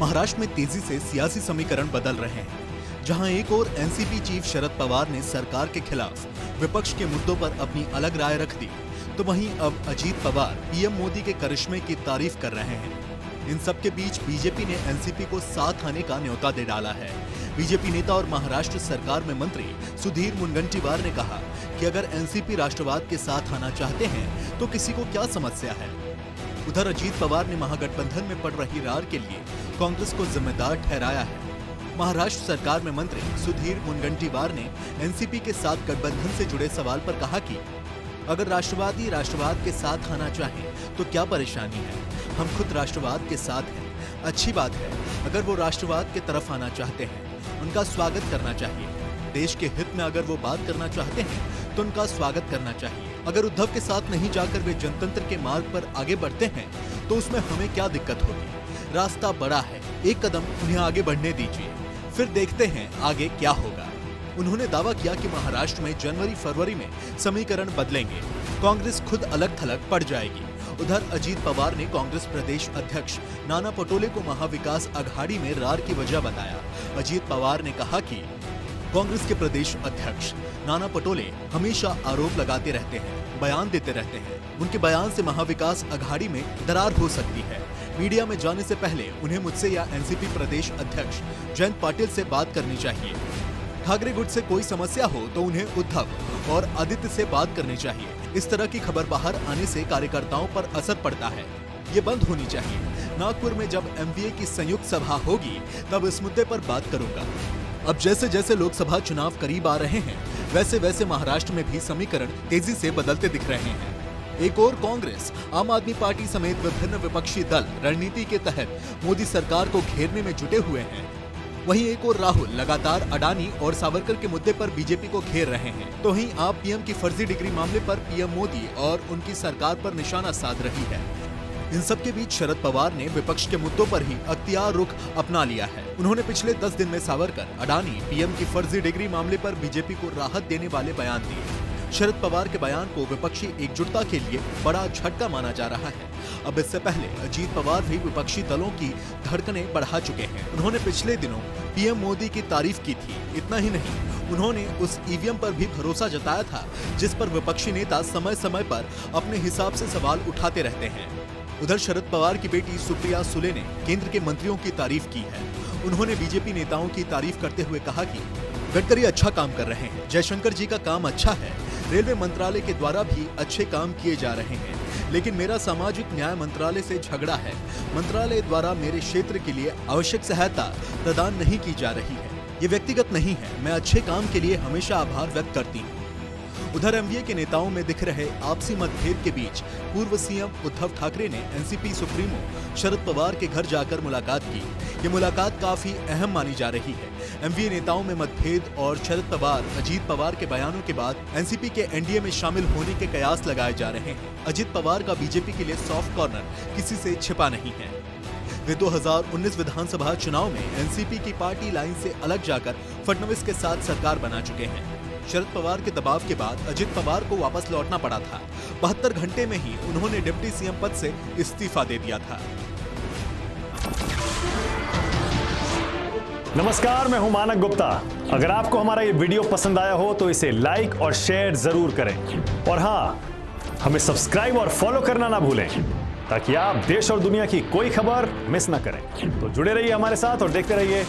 महाराष्ट्र में तेजी से सियासी समीकरण बदल रहे हैं। जहां एक और एनसीपी चीफ शरद पवार ने सरकार के खिलाफ विपक्ष के मुद्दों पर अपनी अलग राय रख दी, तो वहीं अब अजीत पवार पीएम मोदी के करिश्मे की तारीफ कर रहे हैं। इन सब के बीच बीजेपी ने एनसीपी को साथ आने का न्योता दे डाला है। बीजेपी नेता और महाराष्ट्र सरकार में मंत्री सुधीर मुनगंटीवार ने कहा कि अगर एनसीपी राष्ट्रवाद के साथ आना चाहते हैं तो किसी को क्या समस्या है। उधर अजीत पवार ने महागठबंधन में पड़ रही रार के लिए कांग्रेस को जिम्मेदार ठहराया है। महाराष्ट्र सरकार में मंत्री सुधीर मुनगंटीवार ने एनसीपी के साथ गठबंधन से जुड़े सवाल पर कहा कि अगर राष्ट्रवादी राष्ट्रवाद के साथ आना चाहें तो क्या परेशानी है, हम खुद राष्ट्रवाद के साथ हैं। अच्छी बात है, अगर वो राष्ट्रवाद के तरफ आना चाहते हैं उनका स्वागत करना चाहिए। देश के हित में अगर वो बात करना चाहते हैं तो उनका स्वागत करना चाहिए। अगर उद्धव के साथ नहीं जाकर वे जनतंत्र के मार्ग पर आगे बढ़ते हैं तो उसमें हमें क्या दिक्कत होगी। रास्ता बड़ा है, एक कदम उन्हें आगे बढ़ने दीजिए, फिर देखते हैं आगे क्या होगा। उन्होंने दावा किया कि महाराष्ट्र में जनवरी फरवरी में समीकरण बदलेंगे, कांग्रेस खुद अलग थलग पड़ जाएगी। उधर अजीत पवार ने कांग्रेस प्रदेश अध्यक्ष नाना पटोले को महाविकास अघाड़ी में रार की वजह बताया। अजीत पवार ने कहा कि कांग्रेस के प्रदेश अध्यक्ष नाना पटोले हमेशा आरोप लगाते रहते हैं, बयान देते रहते हैं। उनके बयान से महाविकास अघाड़ी में दरार हो सकती है। मीडिया में जाने से पहले उन्हें मुझसे या एनसीपी प्रदेश अध्यक्ष जयंत पाटिल से बात करनी चाहिए। ठाकरे गुट से कोई समस्या हो तो उन्हें उद्धव और आदित्य से बात करनी चाहिए। इस तरह की खबर बाहर आने से कार्यकर्ताओं पर असर पड़ता है, ये बंद होनी चाहिए। नागपुर में जब एमवीए की संयुक्त सभा होगी तब इस मुद्दे पर बात करूंगा। अब जैसे जैसे लोकसभा चुनाव करीब आ रहे हैं वैसे वैसे महाराष्ट्र में भी समीकरण तेजी से बदलते दिख रहे हैं। एक और कांग्रेस, आम आदमी पार्टी समेत विभिन्न विपक्षी दल रणनीति के तहत मोदी सरकार को घेरने में जुटे हुए हैं। वहीं एक और राहुल लगातार अडानी और सावरकर के मुद्दे पर बीजेपी को घेर रहे हैं, तो वहीं आप पीएम की फर्जी डिग्री मामले पर पीएम मोदी और उनकी सरकार पर निशाना साध रही है। इन सब के बीच शरद पवार ने विपक्ष के मुद्दों पर ही अख्तियार रुख अपना लिया है। उन्होंने पिछले 10 दिन में सावरकर, अडानी, पीएम की फर्जी डिग्री मामले पर बीजेपी को राहत देने वाले बयान दिए। शरद पवार के बयान को विपक्षी एकजुटता के लिए बड़ा झटका माना जा रहा है। अब इससे पहले अजीत पवार भी विपक्षी दलों की धड़कनें बढ़ा चुके हैं। उन्होंने पिछले दिनों पीएम मोदी की तारीफ की थी। इतना ही नहीं, उन्होंने उस ईवीएम पर भी भरोसा जताया था जिस पर विपक्षी नेता समय समय पर अपने हिसाब से सवाल उठाते रहते हैं। उधर शरद पवार की बेटी सुप्रिया सुले ने केंद्र के मंत्रियों की तारीफ की है। उन्होंने बीजेपी नेताओं की तारीफ करते हुए कहा कि गडकरी अच्छा काम कर रहे हैं, जयशंकर जी का काम अच्छा है, रेलवे मंत्रालय के द्वारा भी अच्छे काम किए जा रहे हैं, लेकिन मेरा सामाजिक न्याय मंत्रालय से झगड़ा है। मंत्रालय द्वारा मेरे क्षेत्र के लिए आवश्यक सहायता प्रदान नहीं की जा रही है। ये व्यक्तिगत नहीं है, मैं अच्छे काम के लिए हमेशा आभार व्यक्त करती हूँ। उधर एमवीए के नेताओं में दिख रहे आपसी मतभेद के बीच पूर्व सीएम उद्धव ठाकरे ने एनसीपी सुप्रीमो शरद पवार के घर जाकर मुलाकात की। ये मुलाकात काफी अहम मानी जा रही है। एमवीए नेताओं में मतभेद और शरद पवार, अजीत पवार के बयानों के बाद एनसीपी के एनडीए में शामिल होने के कयास लगाए जा रहे हैं। अजीत पवार का बीजेपी के लिए सॉफ्ट कॉर्नर किसी से छिपा नहीं है। वे 2019 विधानसभा चुनाव में एनसीपी की पार्टी लाइन से अलग जाकर फडणवीस के साथ सरकार बना चुके हैं। शरद पवार के दबाव के बाद अजित पवार को वापस लौटना पड़ा था। 72 घंटे में ही उन्होंने डिप्टी सीएम पद से इस्तीफा दे दिया था। नमस्कार, मैं हूं मानक गुप्ता। अगर आपको हमारा ये वीडियो पसंद आया हो तो इसे लाइक और शेयर जरूर करें, और हाँ, हमें सब्सक्राइब और फॉलो करना ना भूलें ताकि आप देश और दुनिया की कोई खबर मिस ना करें। तो जुड़े रहिए हमारे साथ और देखते रहिए